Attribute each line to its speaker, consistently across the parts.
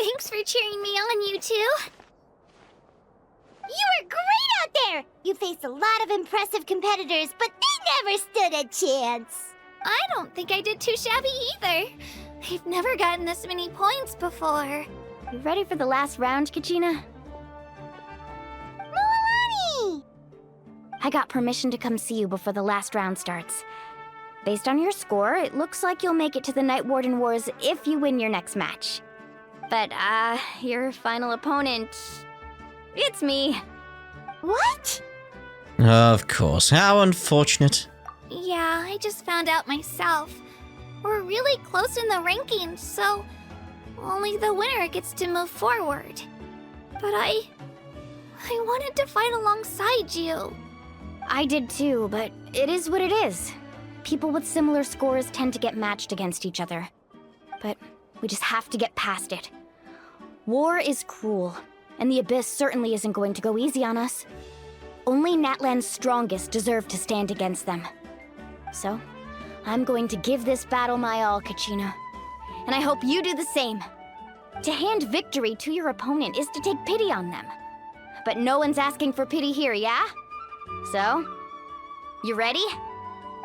Speaker 1: Thanks for cheering me on, you two.
Speaker 2: You were great out there! You faced a lot of impressive competitors, but they never stood a chance.
Speaker 1: I don't think I did too shabby either. I've never gotten this many points before.
Speaker 3: You ready for the last round, Kachina?
Speaker 2: Milani!
Speaker 3: I got permission to come see you before the last round starts. Based on your score, it looks like you'll make it to the Night Warden Wars if you win your next match. But, your final opponent... it's me.
Speaker 2: What?
Speaker 4: Of course. How unfortunate.
Speaker 1: Yeah, I just found out myself. We're really close in the rankings, so only the winner gets to move forward. But I wanted to fight alongside you.
Speaker 3: I did too, but it is what it is. People with similar scores tend to get matched against each other. But we just have to get past it. War is cruel, and the Abyss certainly isn't going to go easy on us. Only Natlan's strongest deserve to stand against them. So, I'm going to give this battle my all, Kachina. And I hope you do the same. To hand victory to your opponent is to take pity on them. But no one's asking for pity here, yeah? So, you ready?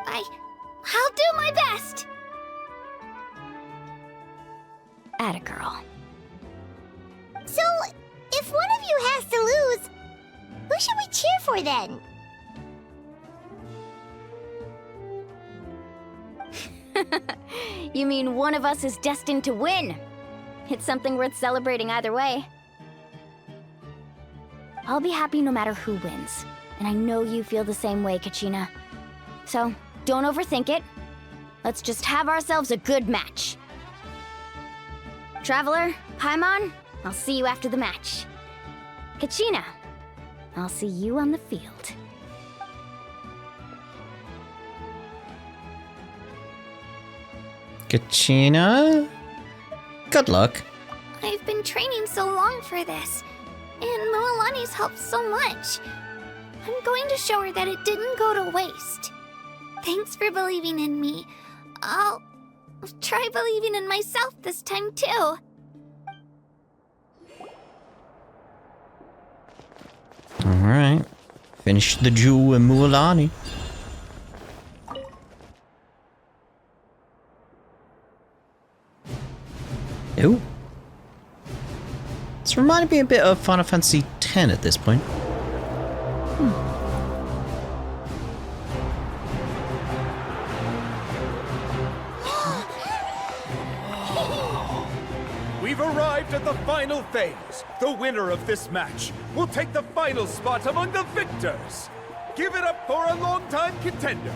Speaker 1: I'll do my best!
Speaker 3: Atta girl.
Speaker 2: So, if one of you has to lose, who should we cheer for then?
Speaker 3: You mean one of us is destined to win? It's something worth celebrating either way. I'll be happy no matter who wins. And I know you feel the same way, Kachina. So, don't overthink it. Let's just have ourselves a good match. Traveler, Paimon, I'll see you after the match. Kachina, I'll see you on the field.
Speaker 4: Kachina? Good luck.
Speaker 1: I've been training so long for this, and Milani's helped so much. I'm going to show her that it didn't go to waste. Thanks for believing in me. I'll try believing in myself this time too.
Speaker 4: Alright. Finish the Jew and Mualani. Ooh. It's reminding me a bit of Final Fantasy X at this point.
Speaker 5: We've arrived at the final phase. The winner of this match will take the final spot among the victors. Give it up for a long-time contender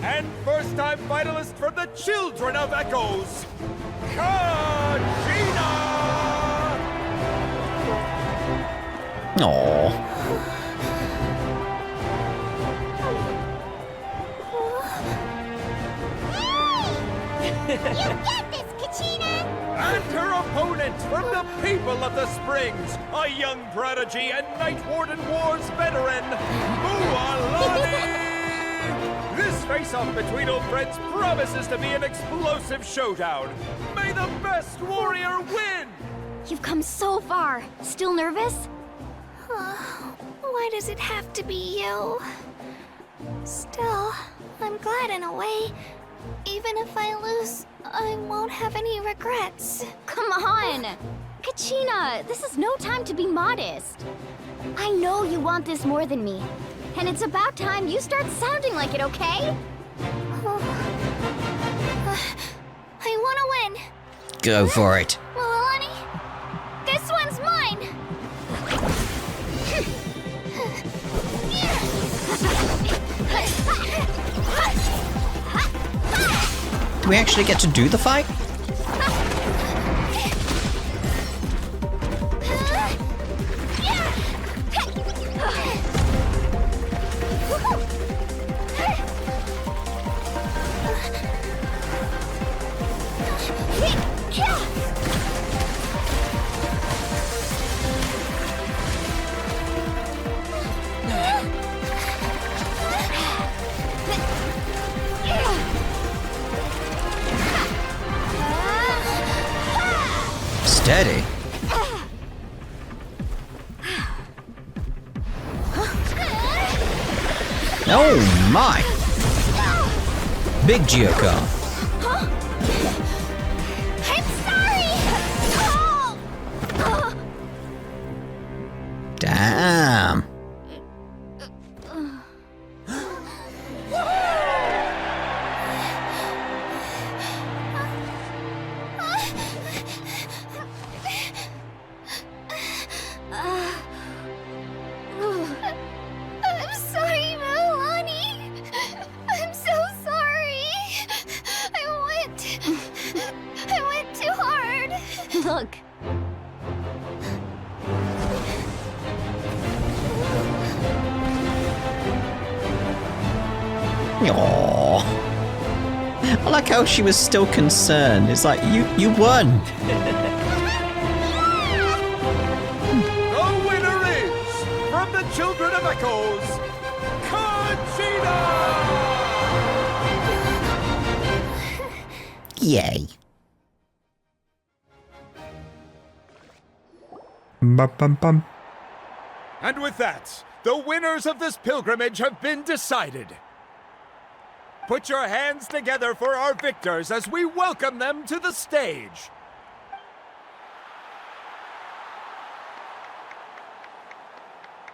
Speaker 5: and first-time finalist for the Children of Echoes, Kachina!
Speaker 4: Aww.
Speaker 2: You get this, Kachina!
Speaker 5: And her opponent from the people of the Springs, a young prodigy and Night Warden Wars veteran, Mualani! This face-off between old friends promises to be an explosive showdown. May the best warrior win!
Speaker 3: You've come so far. Still nervous?
Speaker 1: Why does it have to be you? Still, I'm glad in a way. Even if I lose, I won't have any regrets.
Speaker 3: Come on! Kachina, this is no time to be modest. I know you want this more than me. And it's about time you start sounding like it, okay?
Speaker 1: I want to win.
Speaker 4: Go for it.
Speaker 1: Milani, this one's mine.
Speaker 4: Do we actually get to do the fight? Steady. Oh my! Big Geocar.
Speaker 1: I'm sorry! Oh!
Speaker 4: Damn.
Speaker 1: I'm sorry, Melanie. I'm so sorry. I went too hard.
Speaker 3: Look.
Speaker 4: Aww. I like how she was still concerned. It's like, you won.
Speaker 5: The winner is, from the Children of Echoes, Conchita!
Speaker 4: Yay. Bum, bum, bum.
Speaker 5: And with that, the winners of this pilgrimage have been decided. Put your hands together for our victors as we welcome them to the stage.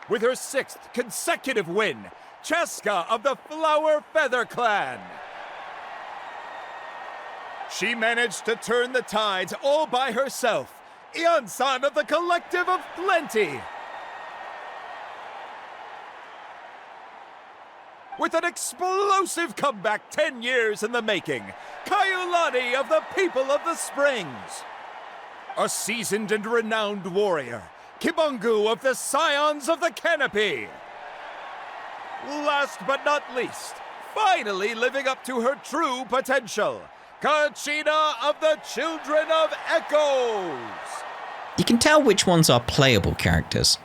Speaker 5: With her 6th consecutive win, Cheska of the Flower Feather Clan. She managed to turn the tides all by herself. Ian-san of the Collective of Plenty. With an explosive comeback 10 years in the making, Kaiulani of the People of the Springs. A seasoned and renowned warrior, Kibungu of the Scions of the Canopy. Last but not least, finally living up to her true potential, Conchita of the Children of Echoes.
Speaker 4: You can tell which ones are playable characters,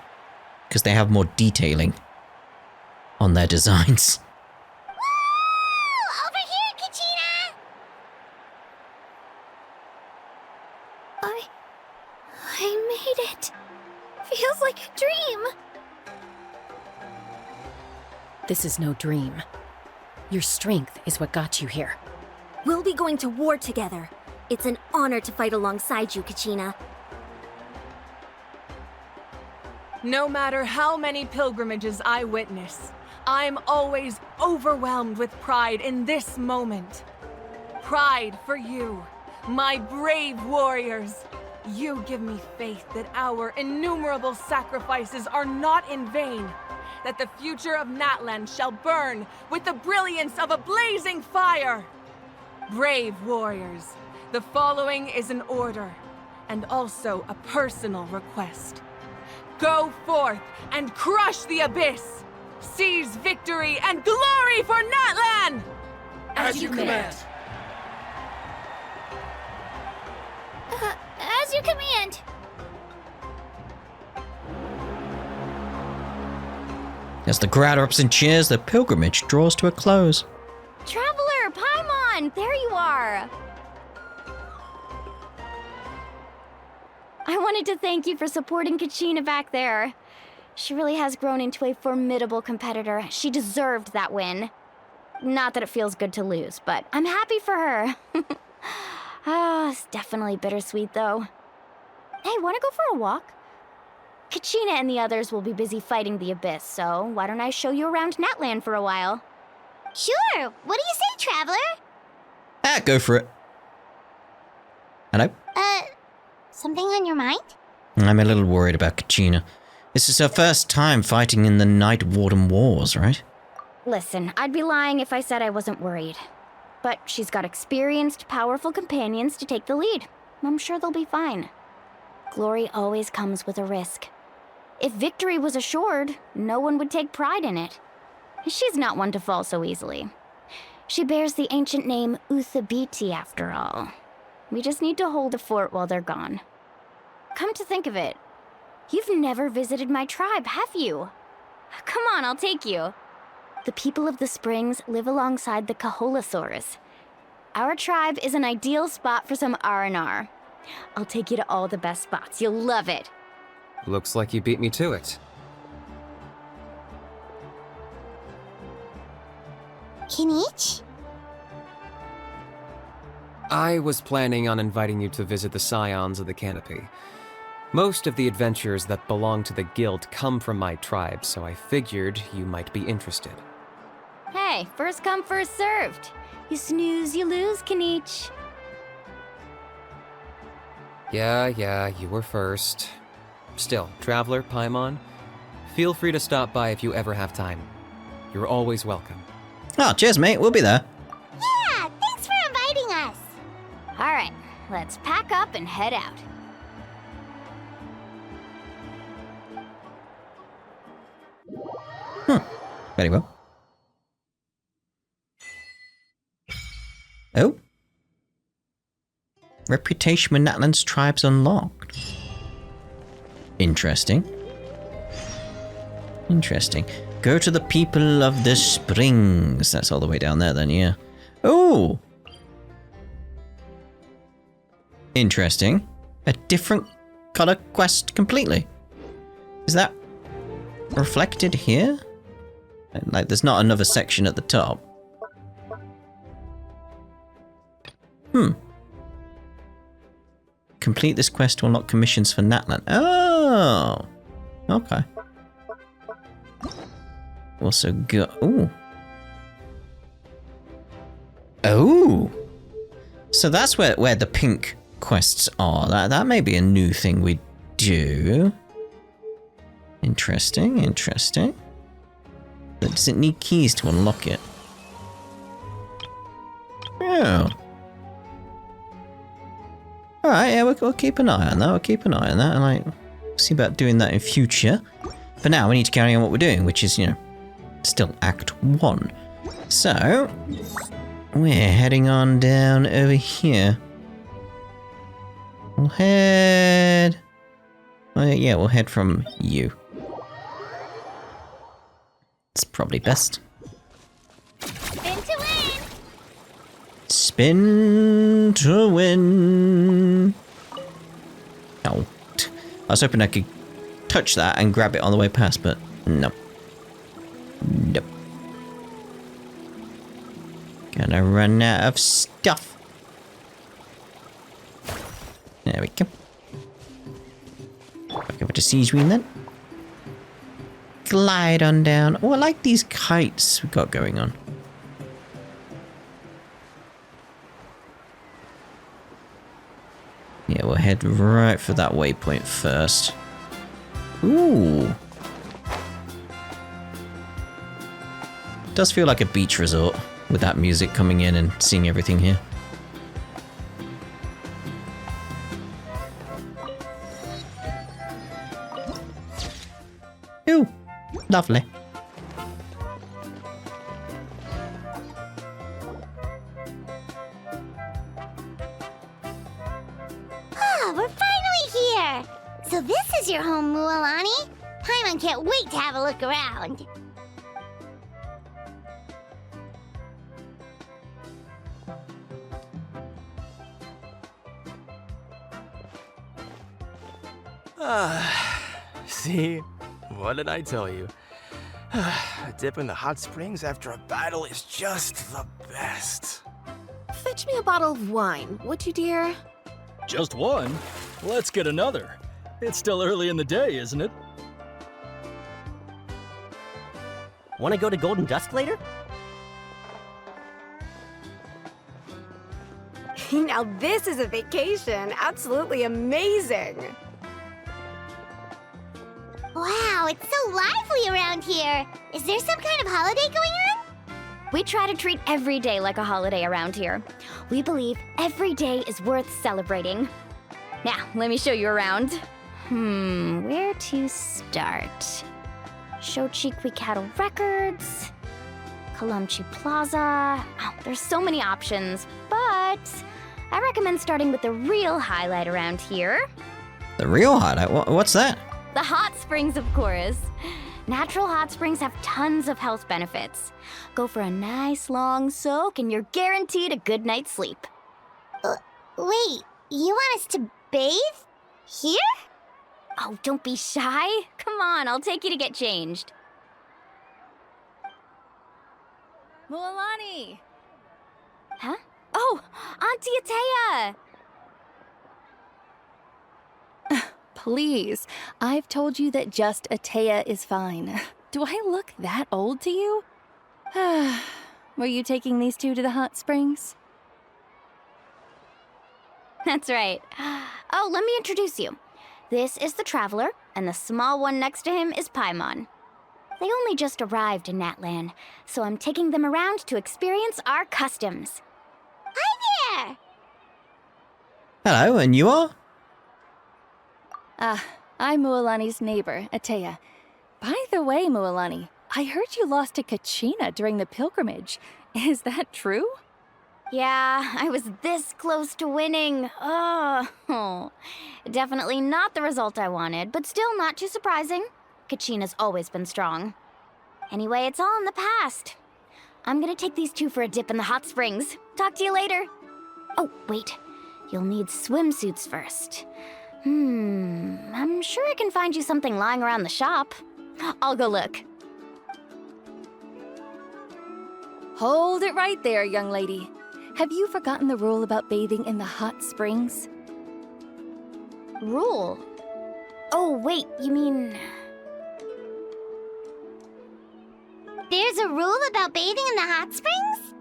Speaker 4: because they have more detailing on their designs.
Speaker 2: Woo! Over here, Kachina!
Speaker 1: I made it. Feels like a dream.
Speaker 6: This is no dream. Your strength is what got you here.
Speaker 7: We'll be going to war together. It's an honor to fight alongside you, Kachina.
Speaker 8: No matter how many pilgrimages I witness, I'm always overwhelmed with pride in this moment. Pride for you, my brave warriors. You give me faith that our innumerable sacrifices are not in vain, that the future of Natlan shall burn with the brilliance of a blazing fire. Brave warriors, the following is an order, and also a personal request. Go forth and crush the abyss! Seize victory and glory for Natlan!
Speaker 5: As you command.
Speaker 1: As you command.
Speaker 4: As the crowd erupts and cheers, the pilgrimage draws to a close.
Speaker 3: Traveler, Paimon, there you are. I wanted to thank you for supporting Kachina back there. She really has grown into a formidable competitor. She deserved that win. Not that it feels good to lose, but I'm happy for her. It's definitely bittersweet, though. Hey, wanna go for a walk? Kachina and the others will be busy fighting the Abyss, so why don't I show you around Natlan for a while?
Speaker 2: Sure. What do you say, Traveler?
Speaker 4: Go for it. Hello?
Speaker 2: Something on your mind?
Speaker 4: I'm a little worried about Kachina. This is her first time fighting in the Night Warden Wars, right?
Speaker 3: Listen, I'd be lying if I said I wasn't worried. But she's got experienced, powerful companions to take the lead. I'm sure they'll be fine. Glory always comes with a risk. If victory was assured, no one would take pride in it. She's not one to fall so easily. She bears the ancient name Uthabiti, after all. We just need to hold the fort while they're gone. Come to think of it, you've never visited my tribe, have you? Come on, I'll take you. The people of the Springs live alongside the Kaholasaurus. Our tribe is an ideal spot for some R&R. I'll take you to all the best spots. You'll love it.
Speaker 9: Looks like you beat me to it.
Speaker 2: Kinich?
Speaker 9: I was planning on inviting you to visit the Scions of the Canopy. Most of the adventurers that belong to the guild come from my tribe, so I figured you might be interested.
Speaker 3: Hey, first come, first served. You snooze, you lose, Kinich.
Speaker 9: Yeah, you were first. Still, Traveler, Paimon, feel free to stop by if you ever have time. You're always welcome.
Speaker 4: Oh, cheers, mate. We'll be there.
Speaker 2: Yeah, thanks for inviting us.
Speaker 3: All right, let's pack up and head out.
Speaker 4: Very well. Oh. Reputation with Natlan's tribes unlocked. Interesting. Interesting. Go to the people of the springs. That's all the way down there then, yeah. Oh! Interesting. A different color quest completely. Is that reflected here? Like, there's not another section at the top. Complete this quest to unlock commissions for Natlan. Oh! Okay. Also go... Ooh. Oh! So that's where the pink quests are. That may be a new thing we do. Interesting, interesting. But does it need keys to unlock it? Oh. Alright, yeah, we'll keep an eye on that. We'll keep an eye on that and, like, see about doing that in future. For now, we need to carry on what we're doing, which is, you know, still Act 1. So, we're heading on down over here. We'll head... Oh, yeah, we'll head from you. It's probably best.
Speaker 2: Spin to win!
Speaker 4: Spin to win. Oh. I was hoping I could touch that and grab it on the way past, but no. Nope. Gonna run out of stuff. There we go. Back over to C-Screen then. Glide on down. Oh, I like these kites we've got going on. Yeah, we'll head right for that waypoint first. Ooh. Does feel like a beach resort with that music coming in and seeing everything here. Ooh, lovely.
Speaker 2: Ah, we're finally here! So this is your home, Mualani? Paimon can't wait to have a look around.
Speaker 10: See? What did I tell you? A dip in the hot springs after a battle is just the best.
Speaker 7: Fetch me a bottle of wine, would you, dear?
Speaker 11: Just one? Let's get another. It's still early in the day, isn't it?
Speaker 12: Want to go to Golden Dusk later?
Speaker 13: Now this is a vacation. Absolutely amazing.
Speaker 2: Wow, it's so lively around here. Is there some kind of holiday going on?
Speaker 3: We try to treat every day like a holiday around here. We believe every day is worth celebrating. Now, let me show you around. Where to start? Shochikwi Cattle Records, Kalamchi Plaza. Oh, there's so many options, but I recommend starting with the real highlight around here.
Speaker 4: The real highlight? What's that?
Speaker 3: The hot springs, of course. Natural hot springs have tons of health benefits. Go for a nice long soak and you're guaranteed a good night's sleep.
Speaker 2: Wait, you want us to bathe? Here?
Speaker 3: Oh, don't be shy. Come on, I'll take you to get changed.
Speaker 14: Mualani!
Speaker 3: Huh? Oh, Auntie Atea!
Speaker 14: Please, I've told you that just Atea is fine. Do I look that old to you? Were you taking these two to the hot springs?
Speaker 3: That's right. Oh, let me introduce you. This is the Traveler, and the small one next to him is Paimon. They only just arrived in Natlan, so I'm taking them around to experience our customs.
Speaker 2: Hi there!
Speaker 4: Hello, and you are?
Speaker 14: I'm Mualani's neighbor, Atea. By the way, Mualani, I heard you lost to Kachina during the pilgrimage. Is that true?
Speaker 3: Yeah, I was this close to winning. Oh, definitely not the result I wanted, but still not too surprising. Kachina's always been strong. Anyway, it's all in the past. I'm gonna take these two for a dip in the hot springs. Talk to you later. Oh, wait. You'll need swimsuits first. I'm sure I can find you something lying around the shop. I'll go look.
Speaker 14: Hold it right there, young lady. Have you forgotten the rule about bathing in the hot springs?
Speaker 3: Rule? Oh, wait, you mean...
Speaker 2: There's a rule about bathing in the hot springs?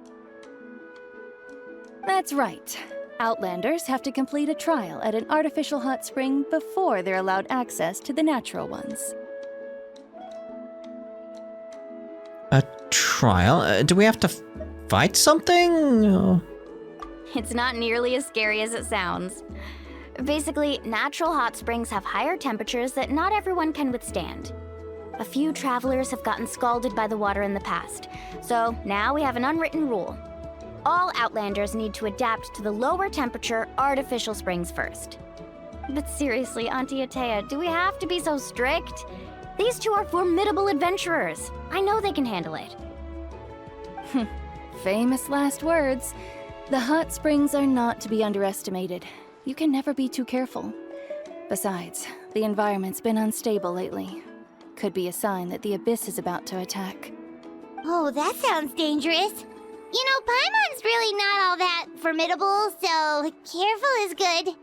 Speaker 14: That's right. Outlanders have to complete a trial at an artificial hot spring before they're allowed access to the natural ones.
Speaker 4: A trial? Do we have to fight something? Or...
Speaker 3: It's not nearly as scary as it sounds. Basically, natural hot springs have higher temperatures that not everyone can withstand. A few travelers have gotten scalded by the water in the past, so now we have an unwritten rule. All Outlanders need to adapt to the lower temperature artificial springs first. But seriously, Auntie Atea, do we have to be so strict? These two are formidable adventurers. I know they can handle it.
Speaker 14: Famous last words. The hot springs are not to be underestimated. You can never be too careful. Besides, the environment's been unstable lately. Could be a sign that the Abyss is about to attack.
Speaker 2: Oh, that sounds dangerous. You know, Paimon's really not all that formidable, so careful is good.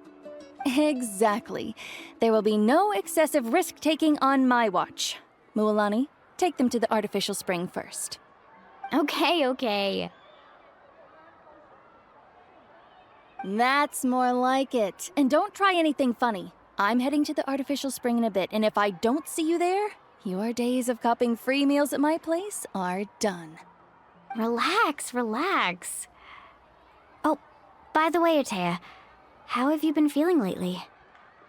Speaker 14: Exactly. There will be no excessive risk-taking on my watch. Mualani, take them to the artificial spring first.
Speaker 3: Okay.
Speaker 14: That's more like it. And don't try anything funny. I'm heading to the artificial spring in a bit, and if I don't see you there, your days of copping free meals at my place are done.
Speaker 3: Relax. Oh, by the way, Atea, how have you been feeling lately?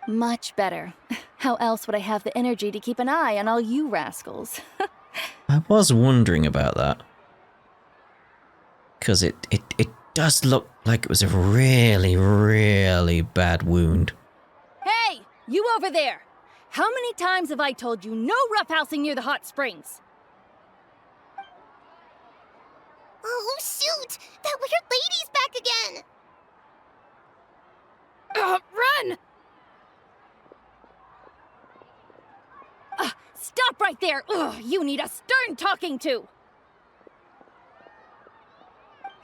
Speaker 14: Much better. How else would I have the energy to keep an eye on all you rascals?
Speaker 4: I was wondering about that. Because it does look like it was a really, really bad wound.
Speaker 14: Hey, you over there! How many times have I told you no roughhousing near the hot springs?
Speaker 2: Oh, shoot! That weird lady's back again!
Speaker 14: Run! Stop right there! You need a stern talking to!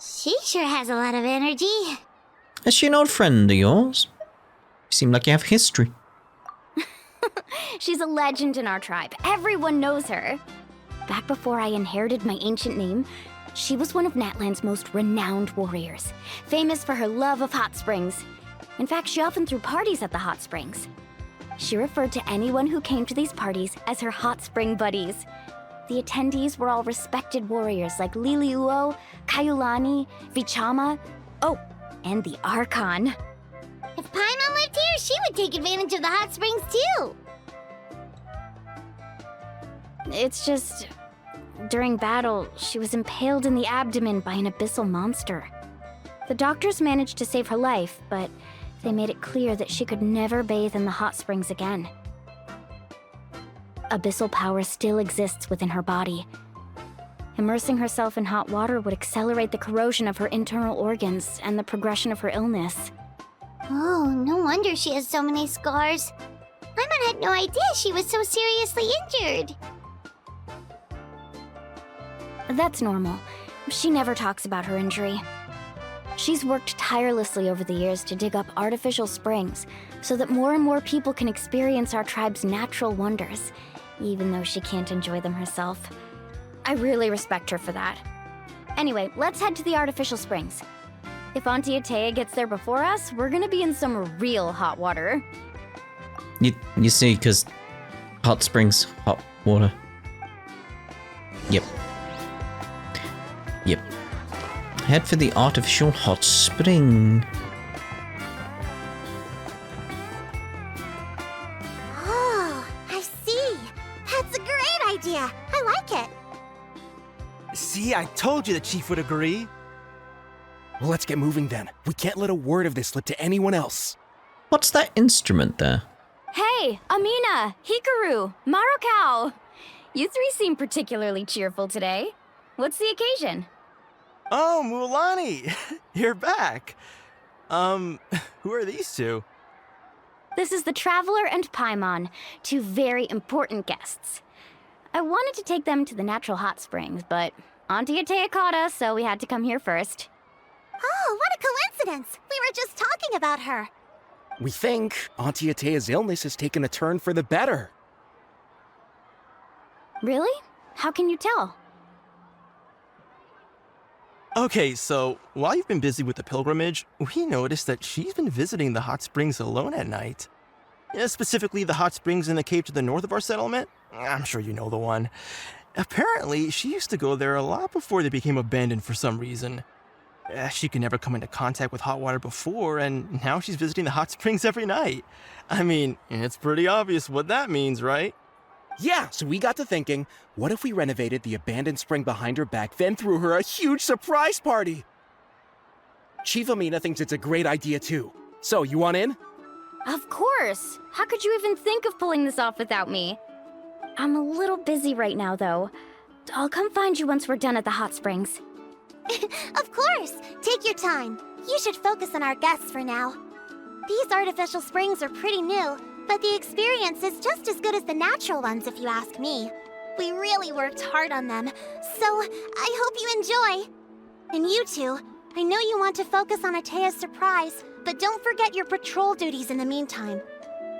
Speaker 2: She sure has a lot of energy.
Speaker 4: Is she an old friend of yours? You seem like you have history.
Speaker 3: She's a legend in our tribe. Everyone knows her. Back before I inherited my ancient name, she was one of Natlan's most renowned warriors, famous for her love of hot springs. In fact, she often threw parties at the hot springs. She referred to anyone who came to these parties as her hot spring buddies. The attendees were all respected warriors like Liliuo, Kaiulani, Vichama, and the Archon.
Speaker 2: If Paimon lived here, she would take advantage of the hot springs too.
Speaker 3: It's just... during battle, she was impaled in the abdomen by an abyssal monster. The doctors managed to save her life, but they made it clear that she could never bathe in the hot springs again. Abyssal power still exists within her body. Immersing herself in hot water would accelerate the corrosion of her internal organs and the progression of her illness.
Speaker 2: Oh, no wonder she has so many scars. Paimon had no idea she was so seriously injured.
Speaker 3: That's normal. she never talks about her injury. She's worked tirelessly over the years to dig up artificial springs so that more and more people can experience our tribe's natural wonders, even though she can't enjoy them herself. I really respect her for that. Anyway, let's head to the artificial springs. If Auntie Atea gets there before us, we're gonna be in some real hot water.
Speaker 4: You see, because hot springs, hot water. Yep. Yep. Head for the artificial hot spring.
Speaker 2: Oh, I see. That's a great idea. I like it.
Speaker 10: See, I told you the chief would agree. Well, let's get moving then. We can't let a word of this slip to anyone else.
Speaker 4: What's that instrument there?
Speaker 3: Hey, Amina, Hikaru, Marukao! You three seem particularly cheerful today. What's the occasion?
Speaker 10: Oh, Mualani! You're back. Who are these two?
Speaker 3: This is the Traveler and Paimon, two very important guests. I wanted to take them to the natural hot springs, but Auntie Atea caught us, so we had to come here first.
Speaker 2: Oh, what a coincidence! We were just talking about her.
Speaker 10: We think Auntie Atea's illness has taken a turn for the better.
Speaker 3: Really? How can you tell?
Speaker 10: Okay, so while you've been busy with the pilgrimage, we noticed that she's been visiting the hot springs alone at night. Yeah, specifically the hot springs in the cave to the north of our settlement. I'm sure you know the one. Apparently, she used to go there a lot before they became abandoned for some reason. She could never come into contact with hot water before, and now she's visiting the hot springs every night. I mean, it's pretty obvious what that means, right?
Speaker 15: Yeah, so we got to thinking, what if we renovated the abandoned spring behind her back, then threw her a huge surprise party? Chief Amina thinks it's a great idea too. So, you want in?
Speaker 3: Of course! How could you even think of pulling this off without me? I'm a little busy right now, though. I'll come find you once we're done at the hot springs.
Speaker 2: Of course! Take your time. You should focus on our guests for now. These artificial springs are pretty new, but the experience is just as good as the natural ones if you ask me. We really worked hard on them, so I hope you enjoy. And you two, I know you want to focus on Atea's surprise, but don't forget your patrol duties in the meantime.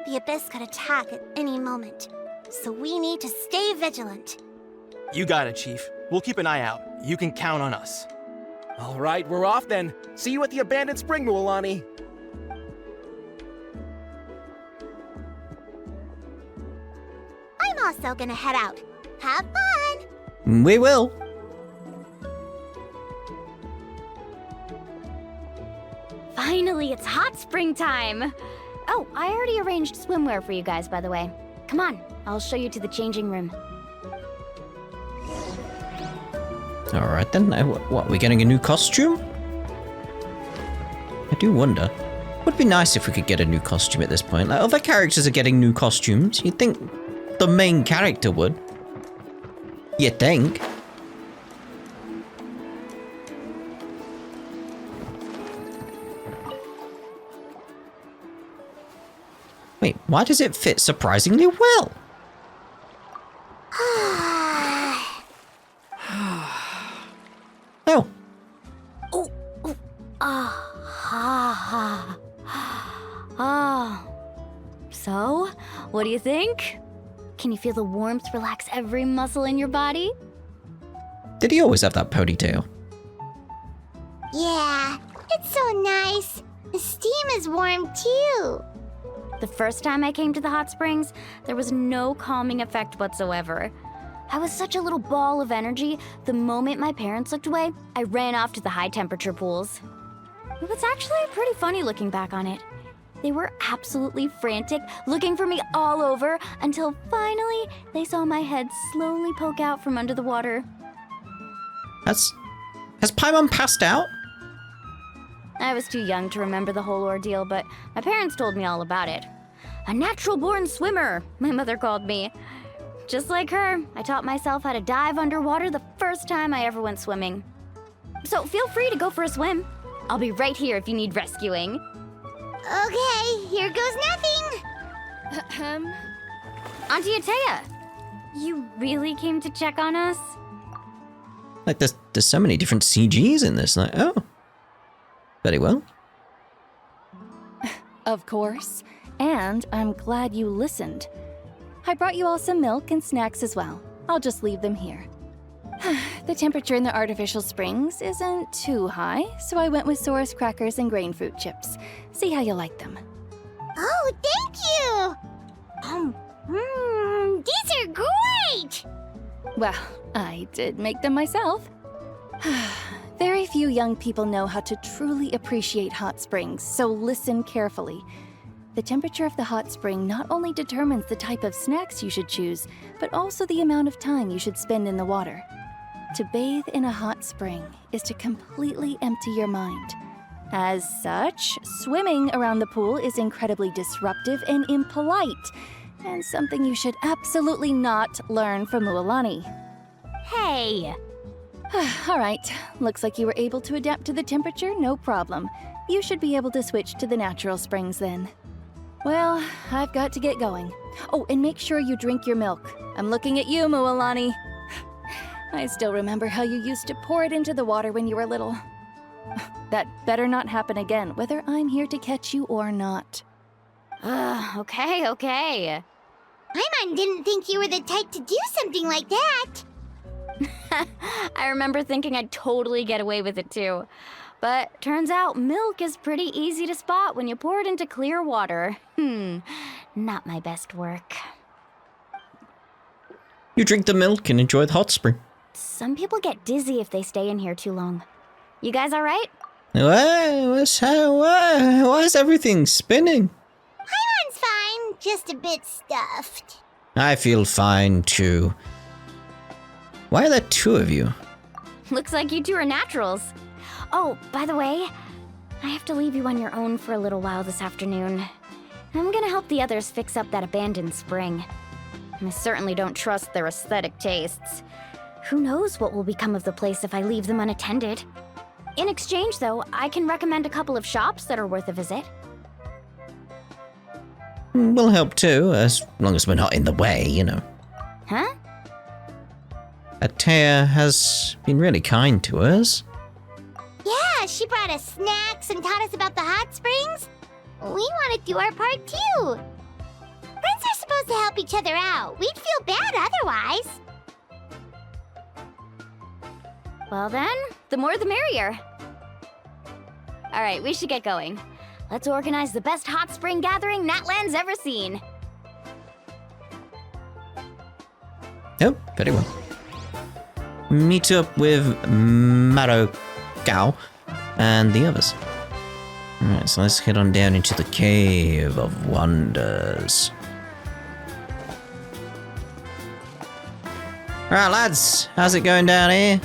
Speaker 2: The Abyss could attack at any moment, so we need to stay vigilant.
Speaker 10: You got it, Chief. We'll keep an eye out. You can count on us.
Speaker 15: All right, we're off then. See you at the abandoned spring, Mualani.
Speaker 2: I'm also gonna head out. Have fun!
Speaker 4: We will.
Speaker 3: Finally, it's hot spring time! Oh, I already arranged swimwear for you guys, by the way. Come on, I'll show you to the changing room.
Speaker 4: Alright then, what, we getting a new costume? I do wonder. Would be nice if we could get a new costume at this point. Like, other characters are getting new costumes. You'd think the main character would. You'd think. Wait, why does it fit surprisingly well? Oh.
Speaker 3: So, what do you think? Can you feel the warmth relax every muscle in your body?
Speaker 4: Did he always have that ponytail?
Speaker 2: Yeah, it's so nice. The steam is warm too.
Speaker 3: The first time I came to the hot springs, there was no calming effect whatsoever. I was such a little ball of energy, the moment my parents looked away, I ran off to the high temperature pools. It was actually pretty funny looking back on it. They were absolutely frantic, looking for me all over, until finally they saw my head slowly poke out from under the water.
Speaker 4: Has Paimon passed out?
Speaker 3: I was too young to remember the whole ordeal, but my parents told me all about it. A natural-born swimmer, my mother called me. Just like her, I taught myself how to dive underwater the first time I ever went swimming. So feel free to go for a swim. I'll be right here if you need rescuing.
Speaker 2: Okay, here goes nothing.
Speaker 3: Auntie Atea, you really came to check on us?
Speaker 4: Like, there's so many different CGs in this. Like, oh. Very well.
Speaker 14: Of course. And I'm glad you listened. I brought you all some milk and snacks as well. I'll just leave them here. The temperature in the artificial springs isn't too high, so I went with Saurus crackers and grain fruit chips. See how you like them.
Speaker 2: Oh, thank you! These are great!
Speaker 14: Well, I did make them myself. Very few young people know how to truly appreciate hot springs, so listen carefully. The temperature of the hot spring not only determines the type of snacks you should choose, but also the amount of time you should spend in the water. To bathe in a hot spring is to completely empty your mind. As such, swimming around the pool is incredibly disruptive and impolite, and something you should absolutely not learn from Mualani.
Speaker 3: Hey!
Speaker 14: All right, looks like you were able to adapt to the temperature, no problem. You should be able to switch to the natural springs then. Well, I've got to get going. Oh, and make sure you drink your milk. I'm looking at you, Mualani. I still remember how you used to pour it into the water when you were little. That better not happen again, whether I'm here to catch you or not.
Speaker 3: Okay.
Speaker 2: Paimon didn't think you were the type to do something like that.
Speaker 3: I remember thinking I'd totally get away with it too. But turns out milk is pretty easy to spot when you pour it into clear water. Not my best work.
Speaker 4: You drink the milk and enjoy the hot spring.
Speaker 3: Some people get dizzy if they stay in here too long. You guys all right?
Speaker 4: Why is everything spinning?
Speaker 2: Paimon's fine, just a bit stuffed.
Speaker 4: I feel fine too. Why are there two of you?
Speaker 3: Looks like you two are naturals. Oh, by the way, I have to leave you on your own for a little while this afternoon. I'm gonna help the others fix up that abandoned spring. I certainly don't trust their aesthetic tastes. Who knows what will become of the place if I leave them unattended? In exchange, though, I can recommend a couple of shops that are worth a visit.
Speaker 4: We'll help too, as long as we're not in the way, you know.
Speaker 3: Huh?
Speaker 4: Atea has been really kind to us.
Speaker 2: Yeah, she brought us snacks and taught us about the hot springs. We want to do our part too. Friends are supposed to help each other out. We'd feel bad otherwise.
Speaker 3: Well then, the more the merrier. All right, we should get going. Let's organize the best hot spring gathering Natlan's ever seen.
Speaker 4: Oh, very well. Meet up with miHoYo and the others. Alright, so let's head on down into the Cave of Wonders. Alright lads, how's it going down here?